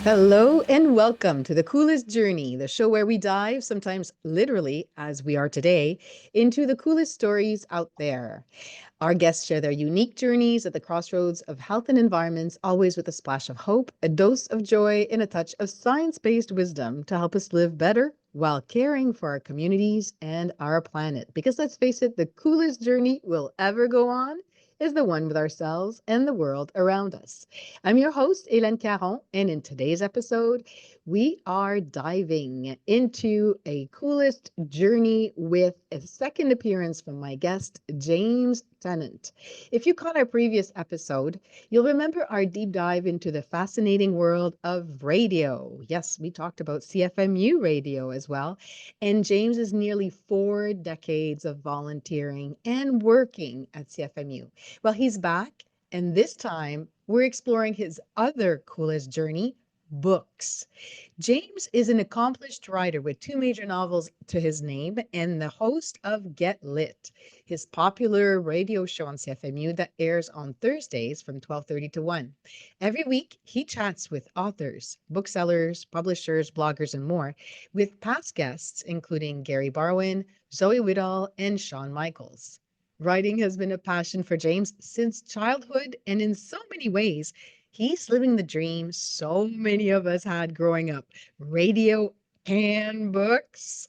Hello and welcome to The Coolest Journey, the show where we dive, sometimes literally, as we are today, into the coolest stories out there. Our guests share their unique journeys at the crossroads of health and environments, always with a splash of hope, a dose of joy, and a touch of science based wisdom to help us live better while caring for our communities and our planet. Because let's face it, the coolest journey we'll ever go on is the one with ourselves and the world around us. I'm your host, Hélène Caron, and in today's episode, we are diving into a coolest journey with a second appearance from my guest, James Tennant. If you caught our previous episode, you'll remember our deep dive into the fascinating world of radio. Yes, we talked about CFMU radio as well. And James's nearly 4 decades of volunteering and working at CFMU. Well, he's back, and this time we're exploring his other coolest journey, books. James is an accomplished writer with 2 major novels to his name and the host of GetLit, his popular radio show on CFMU that airs on Thursdays from 12:30 to 1. Every week, he chats with authors, booksellers, publishers, bloggers, and more, with past guests including Gary Barwin, Zoe Whittall, and Sean Michaels. Writing has been a passion for James since childhood, and in so many ways, he's living the dream so many of us had growing up. Radio and books.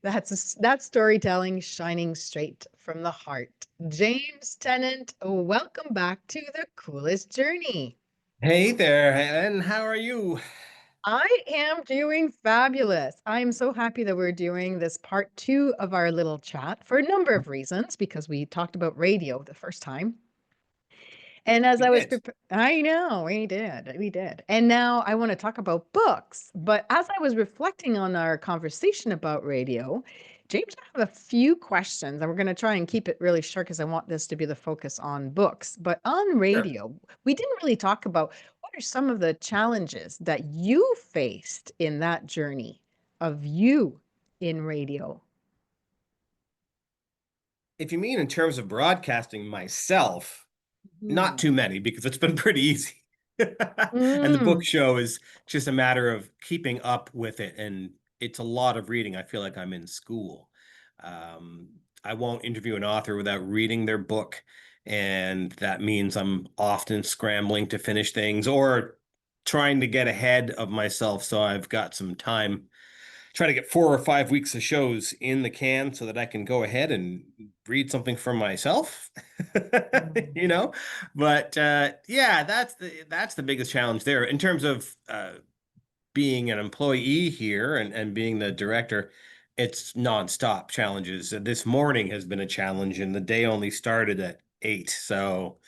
That's storytelling shining straight from the heart. James Tennant, welcome back to the coolest journey. Hey there, and how are you? I am doing fabulous. I'm so happy that we're doing this part 2 of our little chat for a number of reasons, because we talked about radio the first time. And as We I was did. preparing, I know we did. And now I want to talk about books. But as I was reflecting on our conversation about radio, James, I have a few questions, and we're going to try and keep it really short because I want this to be the focus on books. But on Sure. radio, we didn't really talk about what are some of the challenges that you faced in that journey of you in radio. If you mean in terms of broadcasting myself, not Mhm. too many because it's been pretty easy. And the book Mm. show is just a matter of keeping up with it. And it's a lot of reading. I feel like I'm in school. Um, I won't interview an author without reading their book. And that means I'm often scrambling to finish things or trying to get ahead of myself so I've got some time try to get 4 or 5 weeks of shows in the can so that I can go ahead and read something for myself. Mm. you know, but yeah, that's the biggest challenge there in terms of being an employee here and being the director. It's nonstop challenges. This morning has been a challenge, and the day only started at 8. So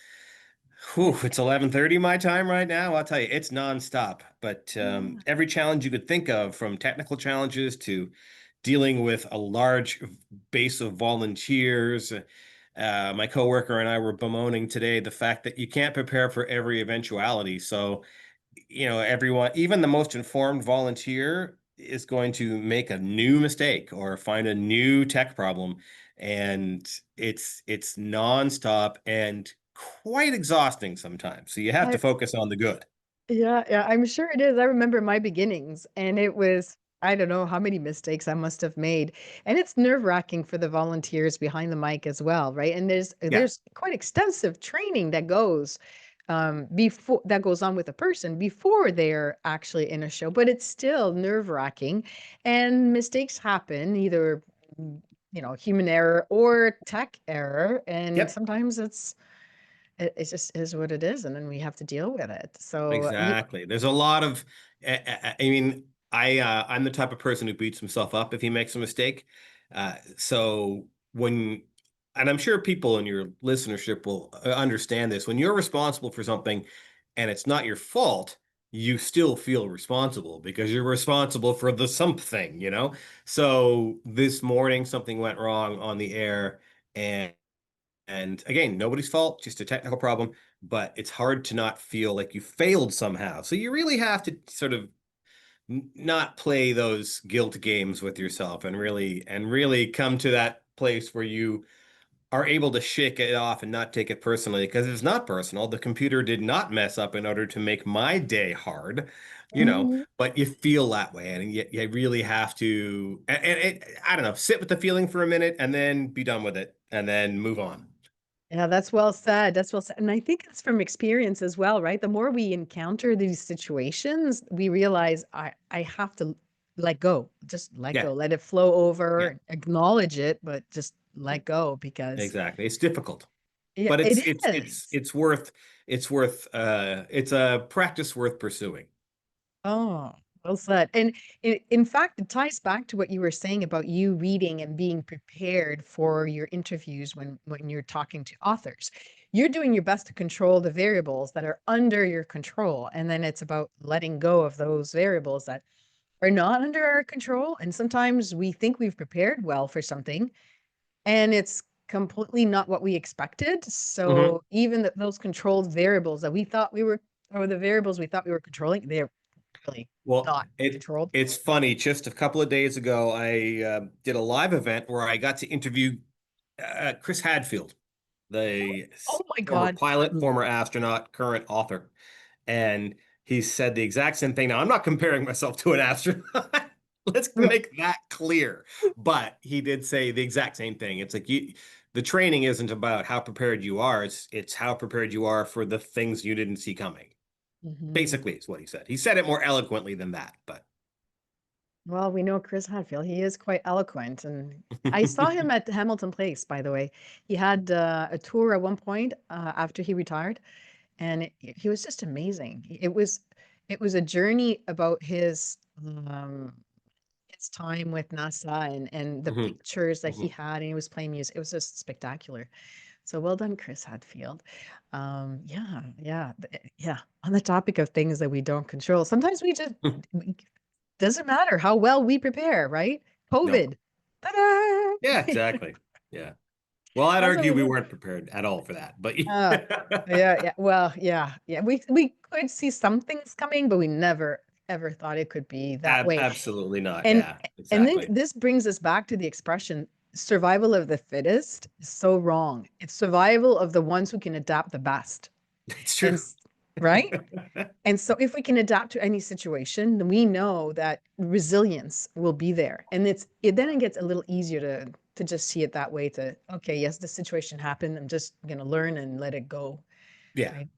whew, it's 11:30 my time right now. I'll tell you, it's nonstop. But Yeah. every challenge you could think of, from technical challenges to dealing with a large base of volunteers. My coworker and I were bemoaning today the fact that you can't prepare for every eventuality. So, everyone, even the most informed volunteer, is going to make a new mistake or find a new tech problem, and it's nonstop and quite exhausting sometimes. So you have to I focus on the good. Yeah, I'm sure it is. I remember my beginnings, and it was, I don't know how many mistakes I must have made. And it's nerve-wracking for the volunteers behind the mic as well, right? And there's Yeah, there's quite extensive training that goes before that goes on with a person before they're actually in a show, but it's still nerve-wracking, and mistakes happen, either human error or tech error, and yep, sometimes it just is what it is, and then we have to deal with it. So you, exactly. There's a lot of, I mean, I'm the type of person who beats himself up if he makes a mistake. So when, and I'm sure people in your listenership will understand this, when you're responsible for something and it's not your fault, you still feel responsible because you're responsible for the something. So this morning something went wrong on the air, and again, nobody's fault, just a technical problem, but it's hard to not feel like you failed somehow. So you really have to sort of not play those guilt games with yourself and really come to that place where you are able to shake it off and not take it personally because it's not personal. The computer did not mess up in order to make my day hard, Mhm. but you feel that way. And you really have to, I don't know, sit with the feeling for a minute and then be done with it and then move on. Yeah, that's well said. That's well said. And I think it's from experience as well, right? The more we encounter these situations, we realize I have to let go. Just let Yeah. go. Let it flow Yeah, over, acknowledge it, but just let go because exactly. It's difficult, yeah, but it it's is. it's worth it's a practice worth pursuing. Oh, well said. And in fact, it ties back to what you were saying about you reading and being prepared for your interviews when you're talking to authors. You're doing your best to control the variables that are under your control, and then it's about letting go of those variables that are not under our control. And sometimes we think we've prepared well for something, and it's completely not what we expected. Mhm. So even those controlled variables that we thought we were, or the variables we thought we were controlling, they're really Well, not controlled. it's funny. Just a couple of days ago, I did a live event where I got to interview Chris Hadfield, the Oh my former God. pilot, former astronaut, current author, and he said the exact same thing. Now, I'm not comparing myself to an astronaut. Let's Right. make that clear. But he did say the exact same thing. It's like the training isn't about how prepared you are. It's how prepared you are for the things you didn't see coming. Mhm. Basically, is what he said. He said it more eloquently than that, but Well, we know Chris Hadfield. He is quite eloquent, and I saw him at Hamilton Place, by the way. He had a tour at one point after he retired, and he was just amazing. It was a journey about his time with NASA and the Mhm, pictures that he mhm. had, and he was playing music. It was just spectacular. So well done, Chris Hadfield. Yeah, yeah, yeah. On the topic of things that we don't control, sometimes we, doesn't matter how well we prepare, right? Nope. COVID. Yeah, Ta-da! exactly. Yeah. Well, I'd That's what argue we we want. weren't prepared at all for that, but Oh, yeah, yeah. Well, yeah, yeah. We could see some things coming, but we never ever thought it could be that way. absolutely not. And Yeah, and then exactly. this brings us back to the expression survival of the fittest is so wrong. It's survival of the ones who can adapt the best. It's And true. right? And so if we can adapt to any situation, then we know that resilience will be there. And then it gets a little easier to just see it that way to, okay, yes, the situation happened. I'm just gonna learn and let it go. Yeah, Right.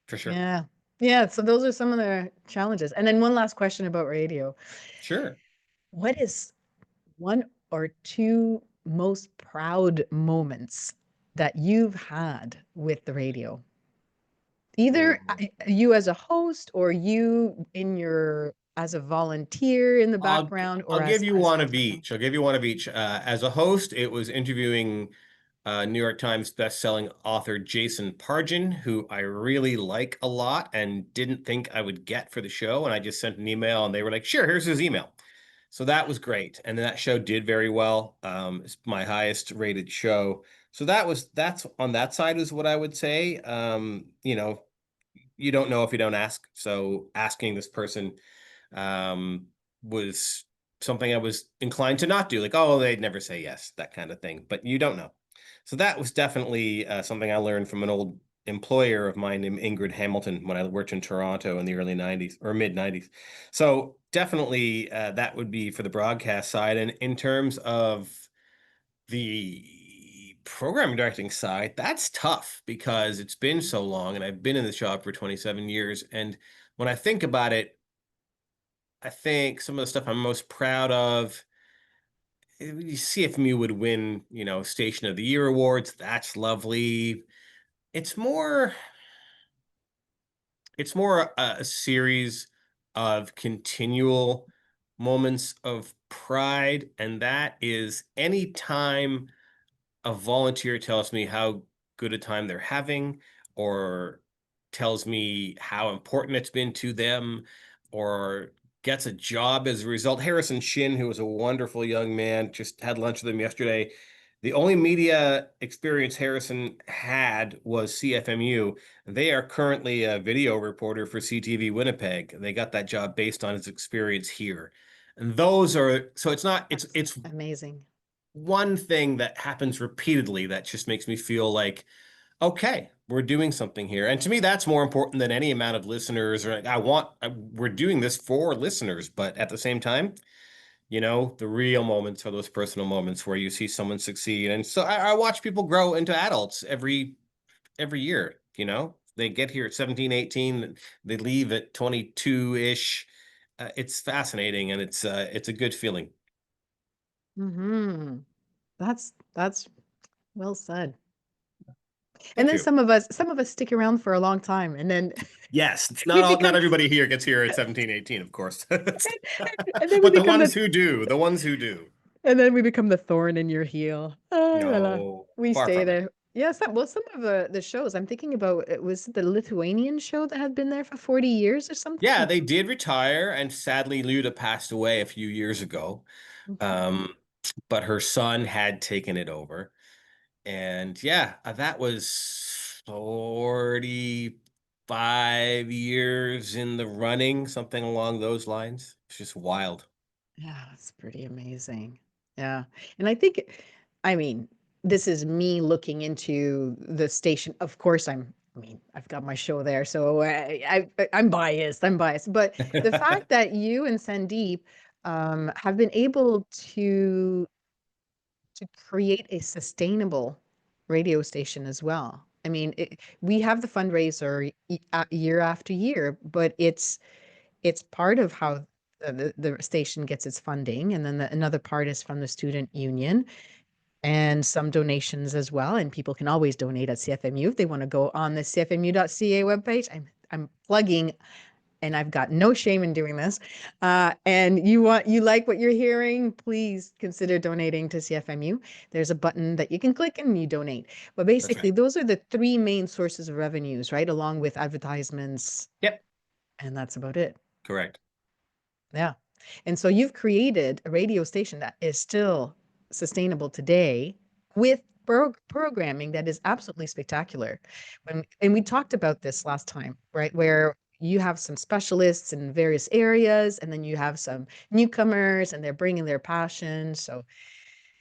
for sure. Yeah. Yeah. So those are some of the challenges. And then one last question about radio. Sure. What is one or two most proud moments that you've had with the radio? Either Mm. you as a host or you in your as a volunteer in the I'll background or I'll give you as one a of technical. each. I'll give you one of each. As a host, it was interviewing New York Times bestselling author Jason Pargin, who I really like a lot and didn't think I would get for the show. And I just sent an email and they were like, sure, here's his email. So that was great. And that show did very well. It's my highest rated show. So that's on that side is what I would say. You don't know if you don't ask. So asking this person um, was something I was inclined to not do. Like, oh, they'd never say yes, that kind of thing. But you don't know. So that was definitely something I learned from an old employer of mine named Ingrid Hamilton when I worked in Toronto in the early 90s or mid 90s. So definitely that would be for the broadcast side. And in terms of the program directing side, that's tough because it's been so long and I've been in this job for 27 years. And when I think about it, I think some of the stuff I'm most proud of, CFMU would win, Station of the Year awards. That's lovely. It's more, it's more a series of continual moments of pride, and that is any time a volunteer tells me how good a time they're having or tells me how important it's been to them or gets a job as a result. Harrison Shin, who was a wonderful young man, just had lunch with him yesterday. The only media experience Harrison had was CFMU. They are currently a video reporter for CTV Winnipeg. They got that job based on his experience here. And those are so it's not That's it's amazing. one thing that happens repeatedly that just makes me feel like, okay, we're doing something here. And to me, that's more important than any amount of listeners. Or like, we're doing this for listeners, but at the same time, the real moments are those personal moments where you see someone succeed. And so I watch people grow into adults every year. They get here at 17, 18, they leave at 22-ish. It's fascinating, and it's a good feeling. Hmm. That's well said. And Thank then you. some of us stick around for a long time, and then Yes, it's we not become everybody here gets here at 17, 18, of course. and then we But the become ones who do, the ones who do. the thorn in your heel. Ah, la, la. No, We far stay from it. there. Yeah, some of the shows I'm thinking about, it was the Lithuanian show that had been there for 40 years or Yeah, something. they did retire, and sadly, Luda passed away a few years ago. Mhm. Um, but her son had taken it over. And yeah, that was 45 years in the running, something along those lines. It's just wild. Yeah, it's pretty amazing. Yeah. And I think, I mean, this is me looking into the station. Of course, I've got my show there, so I'm biased. I'm biased. But the fact that you and Sandeep have been able to create a sustainable radio station as well. I mean, we have the fundraiser year after year, but it's part of how the station gets its funding, and then another part is from the student union and some donations as well. And people can always donate at CFMU if they want to go on the CFMU.ca webpage. I'm plugging, and I've got no shame in doing this. And you like what you're hearing, please consider donating to CFMU. There's a button that you can click and you donate. But That's basically, right. those are the three main sources of revenues, right? Along with advertisements, Yep, and that's about it. correct. Yeah. And so you've created a radio station that is still sustainable today with programming that is absolutely spectacular. And we talked about this last time, right? Where you have some specialists in various areas, and then you have some newcomers, and they're bringing their passion. So,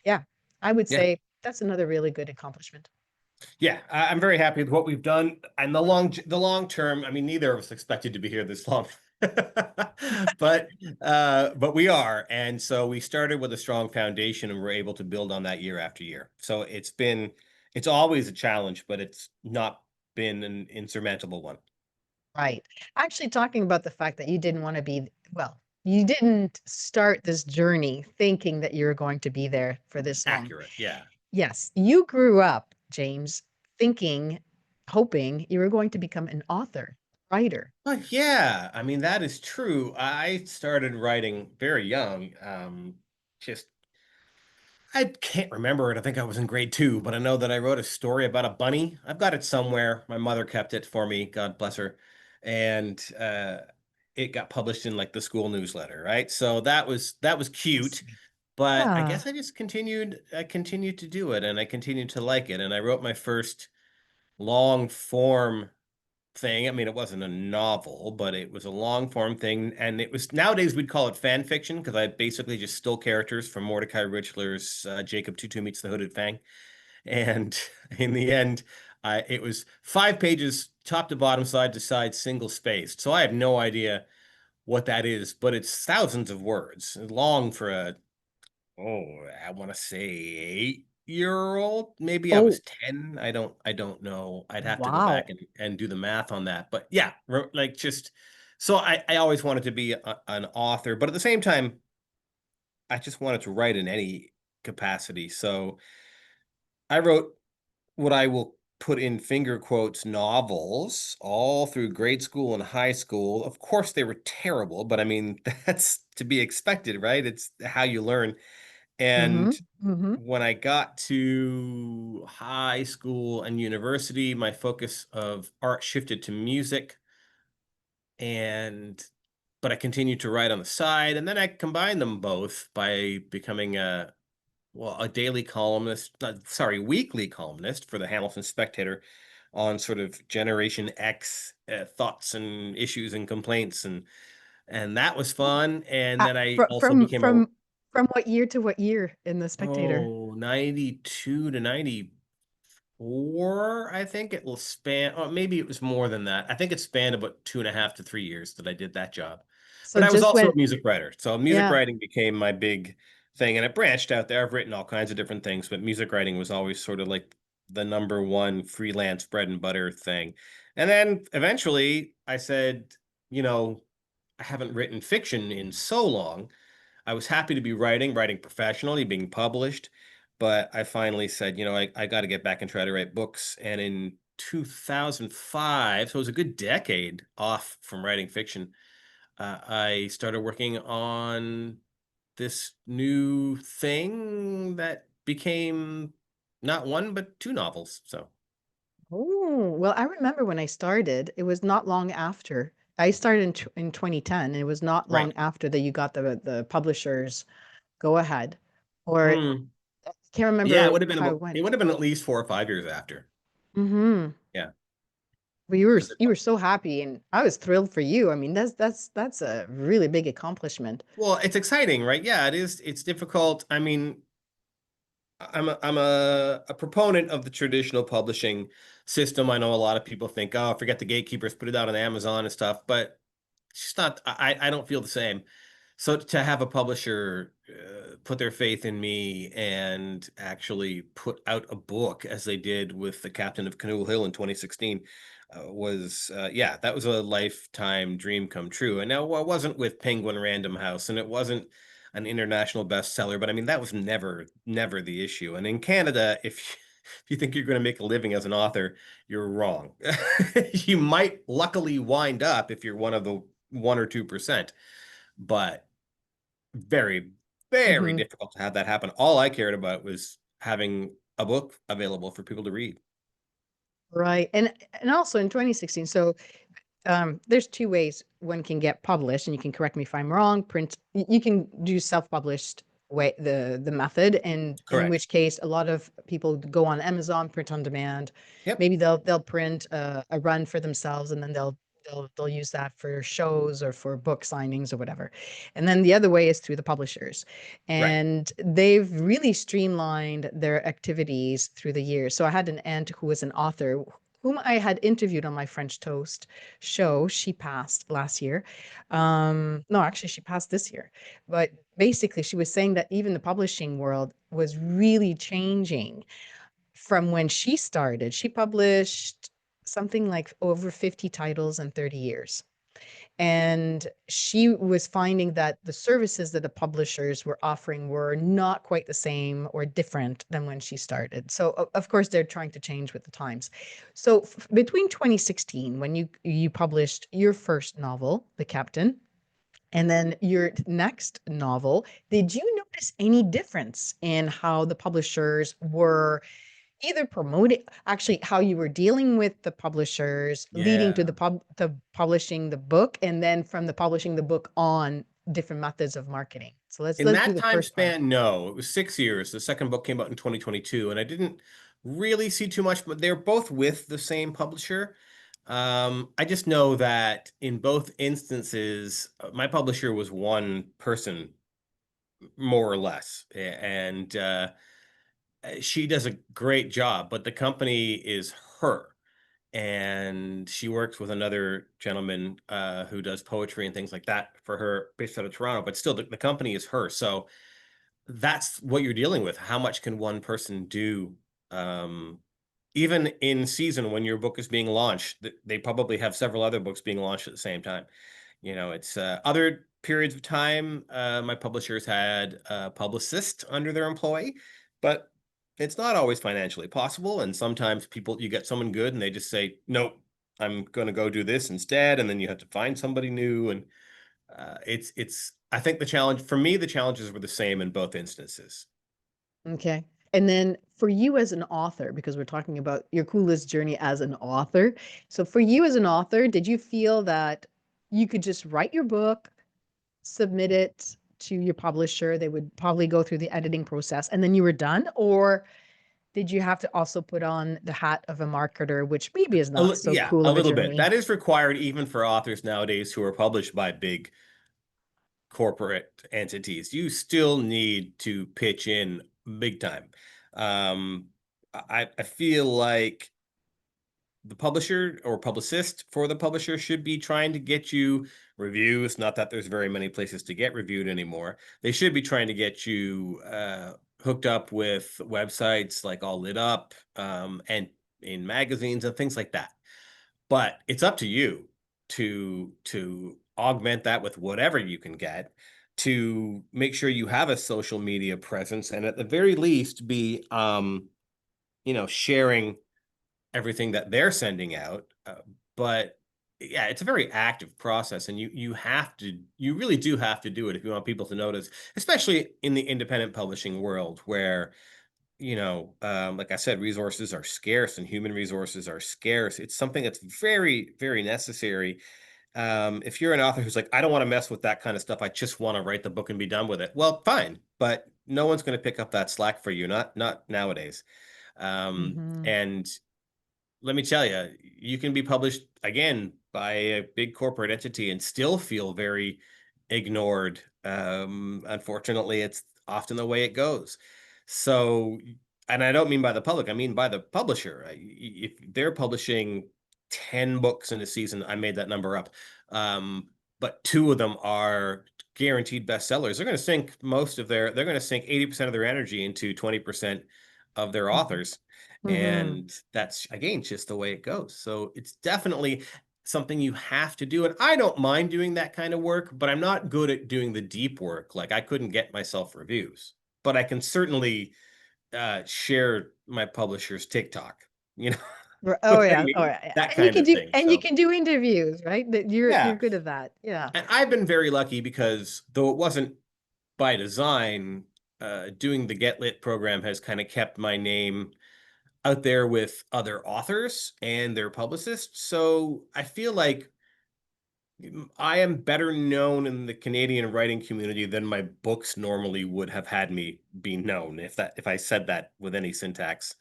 yeah, I would Yeah. say that's another really good accomplishment. Yeah, I'm very happy with what we've done. And the long term, I mean, neither of us expected to be here this long. But we are. And so we started with a strong foundation, and we're able to build on that year after year. So it's always a challenge, but it's not been an insurmountable one. Right. Actually, talking about the fact that you didn't want to be, well, you didn't start this journey thinking that you were going to be there for this long. Accurate. Yeah. Yes, you grew up, James, thinking, hoping you were going to become an author, writer. Well, yeah, I mean, that is true. I started writing very young. Just I can't remember it. I think I was in grade two, but I know that I wrote a story about a bunny. I've got it somewhere. My mother kept it for me, God bless her. And it got published in like the school newsletter, right? So that was Oh, cute. sweet. But I Yeah. guess I continued to do it, and I continued to like it. And I wrote my first long form thing. I mean, it wasn't a novel, but it was a long form thing. And it was, nowadays we'd call it fan fiction, because I basically just stole characters from Mordecai Richler's Jacob Tutu Meets the Hooded Fang. And in the end, it was 5 pages, top to bottom, side to side, single spaced. So I have no idea what that is, but it's thousands of words, long for a, oh, I want to say 8-year old. Maybe I was Oh, 10. I don't know. I'd have to go back wow. and do the math on that. But yeah, like just so I always wanted to be an author, but at the same time, I just wanted to write in any capacity. So I wrote what I will put in finger quotes novels all through grade school and high school. Of course, they were terrible, but I mean, that's to be expected, right? It's how you learn. Mm-hmm. And Mm-hmm. when I got to high school and university, my focus of art shifted to music, and but I continued to write on the side, and then I combined them both by becoming a daily columnist, sorry, weekly columnist for the Hamilton Spectator on sort of Generation X thoughts and issues and complaints, and that was fun. And Uh, then I from also from became a from From what year to what year in The Spectator? Oh, 92 to 94, I think it will span. Oh, maybe it was more than that. I think it spanned about 2.5 to 3 years that I did that job. So But I was just also when, a music writer. So music yeah. writing became my big thing. And it branched out there. I've written all kinds of different things, but music writing was always sort of like the number one freelance bread and butter thing. And then eventually I said, you know, I haven't written fiction in so long. I was happy to be writing professionally, being published, but I finally said, I got to get back and try to write books. And in 2005, so it was a good decade off from writing fiction, I started working on this new thing that became not one, but two novels. So, Oh, well, I remember when I started, it was not long after. I started in 2010, and it was not right. long after that you got the publishers go ahead. Or Hmm. I can't Yeah, remember how it it went. would have been at least 4 or 5 years after. Mm-hmm. Yeah. But you were so happy, and I was thrilled for you. I mean, that's a really big accomplishment. Well, it's exciting, right? Yeah, it is. It's difficult. I mean, I'm a proponent of the traditional publishing system. I know a lot of people think, oh, forget the gatekeepers, put it out on Amazon and stuff, but it's just not. I don't feel the same. So to have a publisher put their faith in me and actually put out a book as they did with The Captain of Canoe Hill in 2016 was yeah, that was a lifetime dream come true. And now, well, it wasn't with Penguin Random House, and it wasn't an international bestseller, but I mean that was never the issue. And in Canada, if you think you're going to make a living as an author, you're wrong. You might luckily wind up if you're one of the 1 or 2%, but very, very Hmm. difficult to have that happen. All I cared about was having a book available for people to read. Right. And also in 2016, so there's two ways one can get published, and you can correct me if I'm wrong. You can do self-published way the method, and in Correct. which case a lot of people go on Amazon, print on demand. Yep. Maybe they'll print a run for themselves, and then they'll use that for shows or for book signings or whatever. And then the other way is through the publishers. Right. And they've really streamlined their activities through the years. So I had an aunt who was an author whom I had interviewed on my French Toast show. She passed last year. No, actually, she passed this year. But basically, she was saying that even the publishing world was really changing from when she started. She published something like over 50 titles in 30 years. And she was finding that the services that the publishers were offering were not quite the same or different than when she started. So of course they're trying to change with the times. So between 2016, when you published your first novel, The Captain, and then your next novel, did you notice any difference in how the publishers were either promoting, actually how you were dealing with the publishers, leading to Yeah. the publishing the book, and then from the publishing the book on different methods of marketing? So In let's do that the time first part. span, no, it was 6 years. The second book came out in 2022, and I didn't really see too much, but they're both with the same publisher. I just know that in both instances, my publisher was one person, more or less, and she does a great job, but the company is her. And she works with another gentleman who does poetry and things like that for her based out of Toronto, but still the company is her. So that's what you're dealing with. How much can one person do? Um, Even in season when your book is being launched, they probably have several other books being launched at the same time. It's other periods of time. My publishers had a publicist under their employee, but it's not always financially possible. And sometimes you get someone good and they just say, nope, I'm going to go do this instead. And then you have to find somebody new. And I think the challenges were the same in both instances. Okay. And then for you as an author, because we're talking about your coolest journey as an author. So for you as an author, did you feel that you could just write your book, submit it to your publisher, they would probably go through the editing process, and then you were done? Or did you have to also put on the hat of a marketer, which maybe is not so Yeah, cool a of a little bit. journey? That is required even for authors nowadays who are published by big corporate entities. You still need to pitch in big time. I feel like the publisher or publicist for the publisher should be trying to get you reviews. Not that there's very many places to get reviewed anymore. They should be trying to get you hooked up with websites like All Lit Up, and in magazines and things like that. But it's up to you to augment that with whatever you can get, to make sure you have a social media presence, and at the very least be sharing everything that they're sending out. But yeah, it's a very active process, and you really do have to do it if you want people to notice, especially in the independent publishing world where, like I said, resources are scarce and human resources are scarce. It's something that's very, very necessary. If you're an author who's like, I don't want to mess with that kind of stuff, I just want to write the book and be done with it. Well, fine, but no one's going to pick up that slack for you, not nowadays. Mm-hmm. And let me tell you, you can be published again by a big corporate entity and still feel very ignored. Unfortunately, it's often the way it goes. So, and I don't mean by the public, I mean by the publisher. If they're publishing 10 books in a season, I made that number up, but two of them are guaranteed bestsellers, they're going to sink 80% of their energy into 20% of their authors. Mm-hmm. And that's, again, just the way it goes. So it's definitely something you have to do. And I don't mind doing that kind of work, but I'm not good at doing the deep work. Like, I couldn't get myself reviews, but I can certainly share my publisher's TikTok, you know Oh what I yeah, oh mean? yeah, That and you kind can of do thing. and you So can do interviews, right? That you're yeah. good at that. Yeah. And I've been very lucky because, though it wasn't by design, doing the GetLit program has kind of kept my name out there with other authors and their publicists. So I feel like I am better known in the Canadian writing community than my books normally would have had me be known, if I said that with any syntax.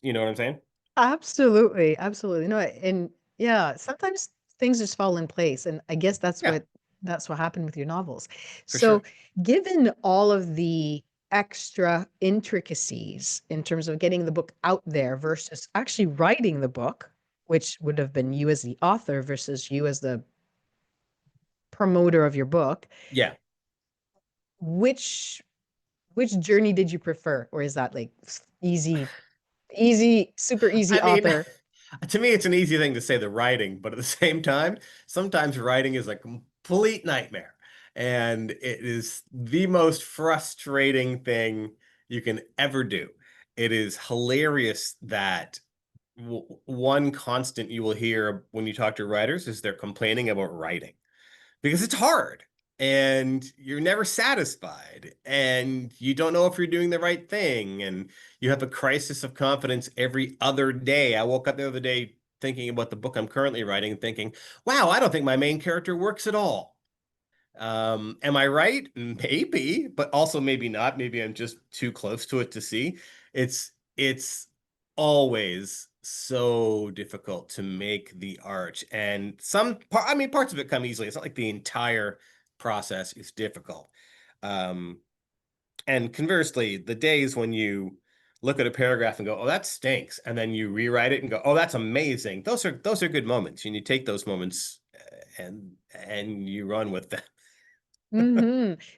You know what I'm saying? Absolutely, absolutely. No, and yeah, sometimes things just fall in place, and I guess Yeah, that's what happened with your novels. for So, sure. given all of the extra intricacies in terms of getting the book out there versus actually writing the book, which would have been you as the author versus you as the promoter of your book, Yeah. which which journey did you prefer, or is that like easy, easy, super easy I mean, author? to me, it's an easy thing to say the writing, but at the same time, sometimes writing is a complete nightmare. And it is the most frustrating thing you can ever do. It is hilarious that one constant you will hear when you talk to writers is they're complaining about writing because it's hard and you're never satisfied and you don't know if you're doing the right thing and you have a crisis of confidence every other day. I woke up the other day thinking about the book I'm currently writing and thinking, wow, I don't think my main character works at all. Am I right? Maybe, but also maybe not. Maybe I'm just too close to it to see. It's always so difficult to make the art, and I mean, parts of it come easily. It's not like the entire process is difficult. Um, and conversely, the days when you look at a paragraph and go, "Oh, that stinks," and then you rewrite it and go, "Oh, that's amazing." Those are good moments, and you take those moments and you run with them.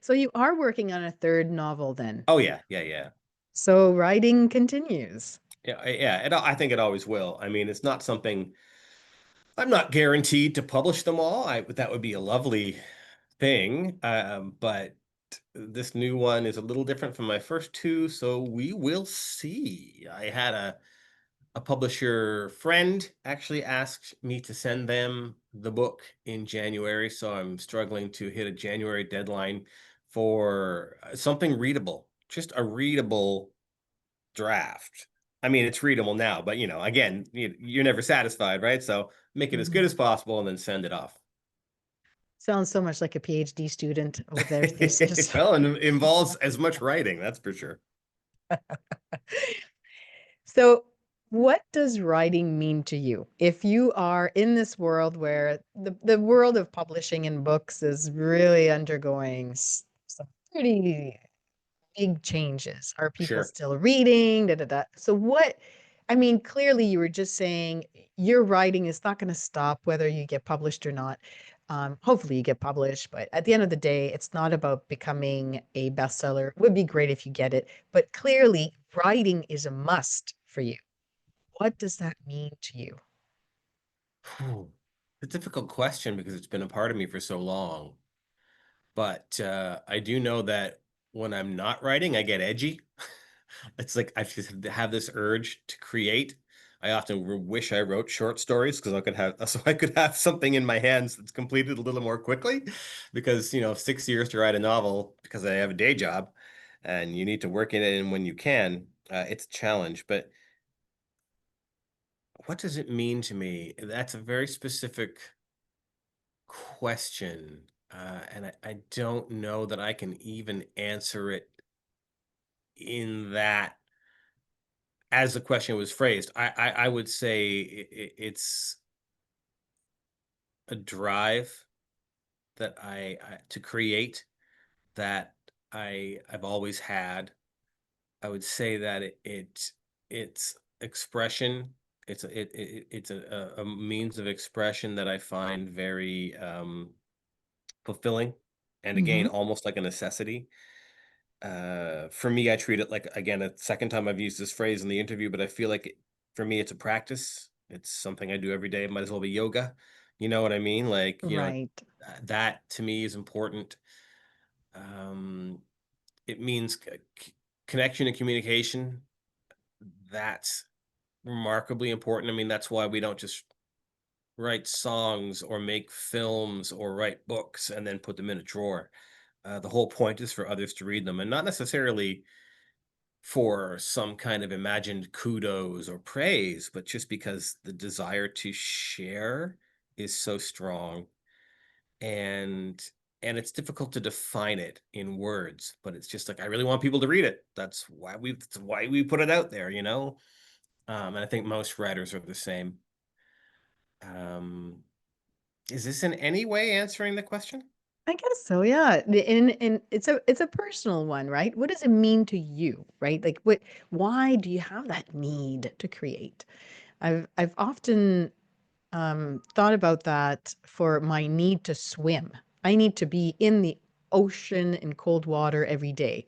So you are working on a third novel then. Oh yeah, yeah, yeah. So writing continues. Yeah, yeah. I think it always will. I mean, it's not something I'm not guaranteed to publish them all. That would be a lovely thing. But this new one is a little different from my first two, so we will see. I had a publisher friend actually asked me to send them the book in January, so I'm struggling to hit a January deadline for something readable, just a readable draft. I mean, it's readable now, but again, you're never satisfied, right? So make it as good Mhm. as possible and then send it off. Sounds so much like a PhD student with their thesis. Well, and it involves as much writing, that's for sure. So What does writing mean to you? If you are in this world where the world of publishing and books is really undergoing some pretty big changes. Are people Sure. still reading? Da, da, da. So what, I mean, clearly you were just saying your writing is not going to stop whether you get published or not. Hopefully you get published, but at the end of the day, it's not about becoming a bestseller. It would be great if you get it, but clearly writing is a must for you. What does that mean to you? Phew. It's a difficult question because it's been a part of me for so long. But I do know that when I'm not writing, I get edgy. It's like I just have this urge to create. I often wish I wrote short stories because I could have so I could have something in my hands that's completed a little more quickly. Because 6 years to write a novel because I have a day job, and you need to work in it and when you can, it's a challenge. But what does it mean to me? That's a very specific question. And I don't know that I can even answer it in that as the question was phrased. I would say it's a drive that I to create that I've always had. I would say that it's expression. It's a means of expression that I find very fulfilling, and again, Hmm. almost like a necessity. For me, I treat it like, again, a second time I've used this phrase in the interview, but I feel like for me, it's a practice. It's something I do every day. It might as well be yoga. You know what I mean? Like, Right. that to me is important. Um, it means connection and communication. That's remarkably important. I mean, that's why we don't just write songs or make films or write books and then put them in a drawer. The whole point is for others to read them, and not necessarily for some kind of imagined kudos or praise, but just because the desire to share is so strong, and it's difficult to define it in words, but it's just like I really want people to read it. That's why we put it out there, you know? And I think most writers are the same. Um, is this in any way answering the question? I guess so, yeah. And it's a personal one, right? What does it mean to you, right? Like what why do you have that need to create? I've often thought about that for my need to swim. I need to be in the ocean in cold water every day.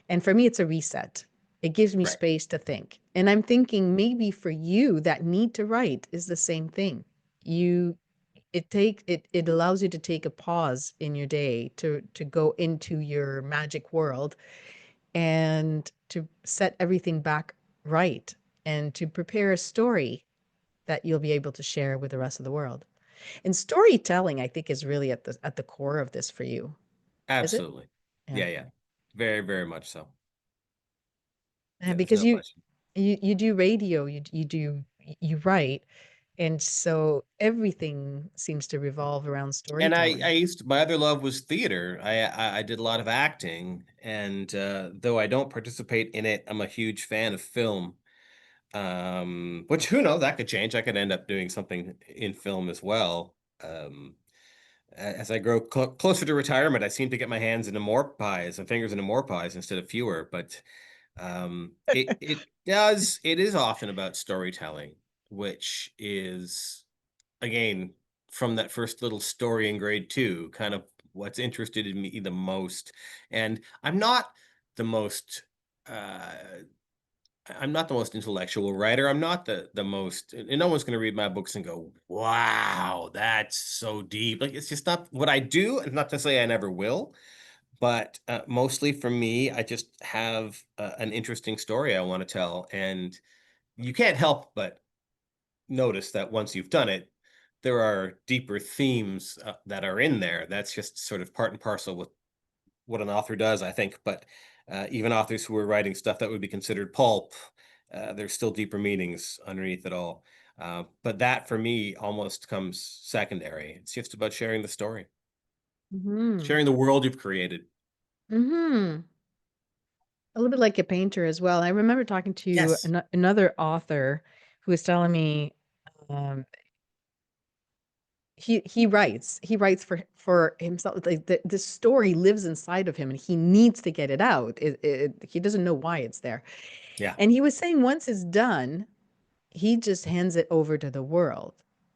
And for me, it's a reset. It gives me Right. space to think. And I'm thinking maybe for you, that need to write is the same thing. You it allows you to take a pause in your day to go into your magic world and to set everything back right and to prepare a story that you'll be able to share with the rest of the world. And storytelling, I think, is really at the core of this for you. Is it? Absolutely. Yeah. Yeah, yeah. Very, very much so. Yeah, Yeah, there's because no question. you do radio, you write, and so everything seems to revolve around And I storytelling. used my other love was theater. I did a lot of acting, and though I don't participate in it, I'm a huge fan of film. Which who knows, that could change. I could end up doing something in film as well. As I grow closer to retirement, I seem to get my hands into more pies and fingers into more pies instead of fewer. But it is often about storytelling, which is, again, from that first little story in grade two, kind of what's interested in me the most. And the most uh I'm not the most intellectual writer. I'm not the most, and no one's going to read my books and go, "Wow, that's so deep." Like, it's just not what I do, and not to say I never will, but mostly for me, I just have an interesting story I want to tell, and you can't help but notice that once you've done it, there are deeper themes that are in there. That's just sort of part and parcel with what an author does, I think. But even authors who are writing stuff that would be considered pulp, there's still deeper meanings underneath it all. But that for me almost comes secondary. It's just about sharing the story, Hmm. sharing the world you've created. Hmm. A little bit like a painter as well. I remember talking to Yes. another author, who was telling me um, he writes for himself. Like the story lives inside of him, and he needs to get it out. He doesn't know why it's there. Yeah. And he was saying once it's done, he just hands it over to the world.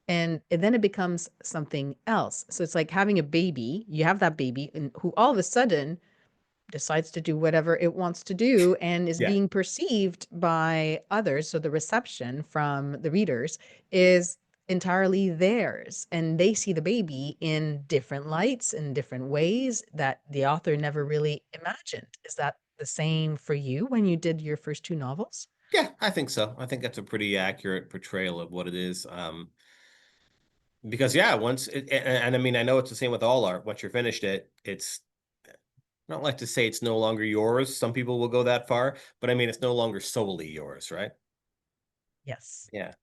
And then it becomes something else. So it's like having a baby. You have that baby, and who all of a sudden decides to do whatever it wants to do and is Yeah. being perceived by others. So the reception from the readers is entirely theirs. And they see the baby in different lights, in different ways that the author never really imagined. Is that the same for you when you did your first two novels? Yeah, I think so. I think that's a pretty accurate portrayal of what it is. Because yeah, and I mean, I know it's the same with all art. Once you're finished it's I don't like to say it's no longer yours. Some people will go that far, but I mean, it's no longer solely yours, right? Yes. Yeah.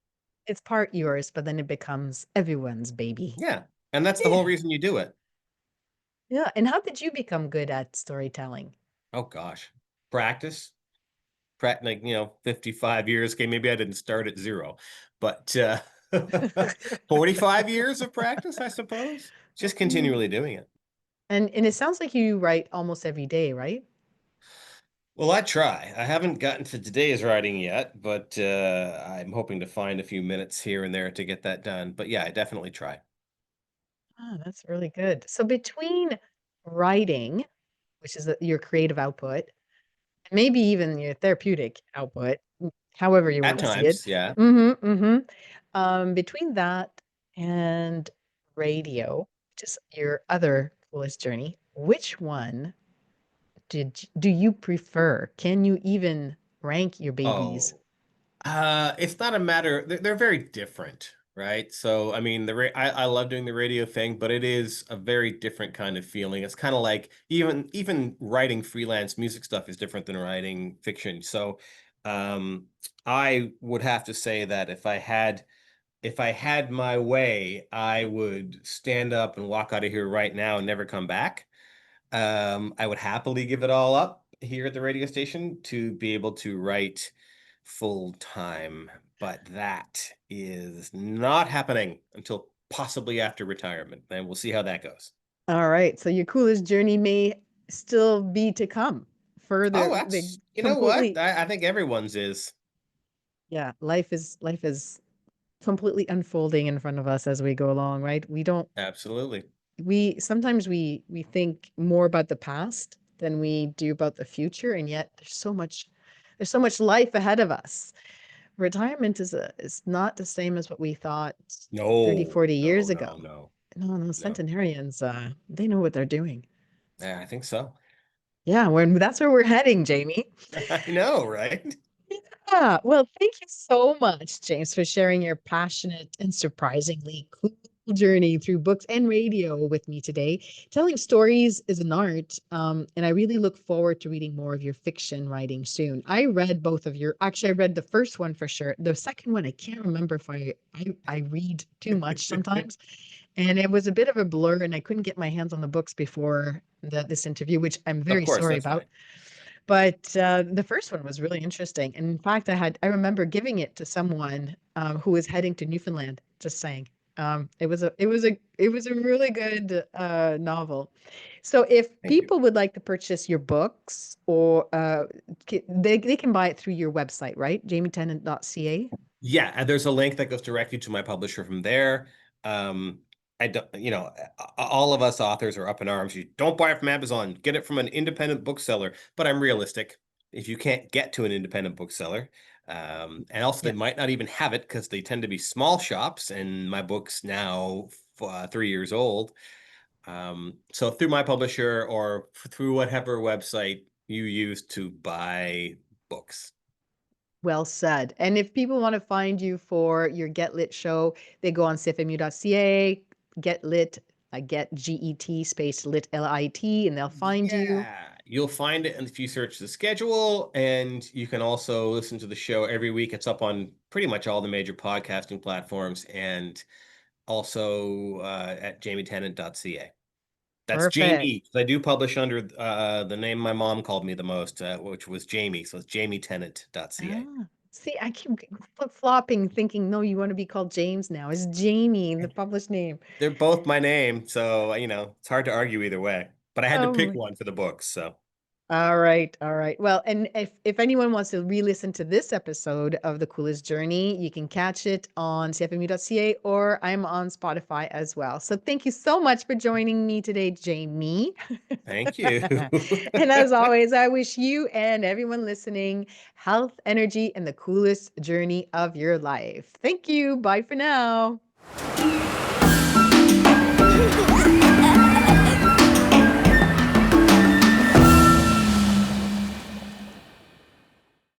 It's part yours, but then it becomes everyone's baby. Yeah. And that's the whole Yeah. reason you do it. Yeah. And how did you become good at storytelling? Oh gosh. Practice. Like, 55 years. Okay, maybe I didn't start at zero, but 45 years of practice, I suppose. Just Mm. continually doing it. And it sounds like you write almost every day, right? Well, I try. I haven't gotten to today's writing yet, but I'm hoping to find a few minutes here and there to get that done. But yeah, I definitely try. Oh, that's really good. So between writing, which is your creative output, and maybe even your therapeutic output, however you At want to see it. times, yeah. Between that and radio, which is your other coolest journey, which one do you prefer? Can you even rank your babies? Oh, it's not a matter. They're very different, right? So, I mean, I love doing the radio thing, but it is a very different kind of feeling. It's kind of like even writing freelance music stuff is different than writing fiction. So, um, I would have to say that if I had my way, I would stand up and walk out of here right now and never come back. I would happily give it all up here at the radio station to be able to write full time, but that is not happening until possibly after retirement, and we'll see how that goes. All right, so your coolest journey may still be to come. Oh, Further, the that's you know what? completely, I think everyone's is yeah, life is completely unfolding in front of us as we go along, right? We don't absolutely. we sometimes we think more about the past than we do about the future, and yet there's so much life ahead of us. Retirement is not the same as what we thought 30, No, 40 no, years ago. no, no, No, no. centenarians, they know what they're doing. Yeah, I think so. Yeah, that's where we're heading, Jamie. I know, right? Yeah, well, thank you so much, James, for sharing your passionate and surprisingly cool journey through books and radio with me today. Telling stories is an art, and I really look forward to reading more of your fiction writing soon. I read both of actually, I read the first one for sure. The second one, I can't remember if I read too much sometimes, and it was a bit of a blur, and I couldn't get my hands on the books before this interview, which I'm Of very course, sorry that's fine. about. But the first one was really interesting. And in fact, I remember giving it to someone who was heading to Newfoundland, just saying. It was a really good novel. So if Thank you. people would like to purchase your books, or they can buy it through your website, right? JamieTennant.ca. Yeah, and there's a link that goes directly to my publisher from there. Um, I don't, all of us authors are up in arms. You don't buy it from Amazon, get it from an independent bookseller. But I'm realistic. If you can't get to an independent bookseller, and also they Yeah. might not even have it because they tend to be small shops, and my book's now 3 years old. So through my publisher or through whatever website you use to buy books. Well said. And if people want to find you for your Get Lit show, they go on CFMU.ca, Get Lit, get GET space lit LIT, and they'll find you. Yeah, you'll find it if you search the schedule, and you can also listen to the show every week. It's up on pretty much all the major podcasting platforms and also at jamietennant.ca. That's Perfect. Jamie, 'cause I do publish under the name my mom called me the most, which was Jamie. So it's jamietennant.ca. Ah. See, I keep flip-flopping, thinking, no, you want to be called James now. It's Jamie, the published name. They're both my name, so it's hard to argue either way. But I had to Oh pick my. one for the books, so All right, all right. Well, and if anyone wants to re-listen to this episode of The Coolest Journey, you can catch it on CFMU.ca, or I'm on Spotify as well. So thank you so much for joining me today, Jamie. thank you. And as always, I wish you and everyone listening health, energy, and the coolest journey of your life. Thank you. Bye for now.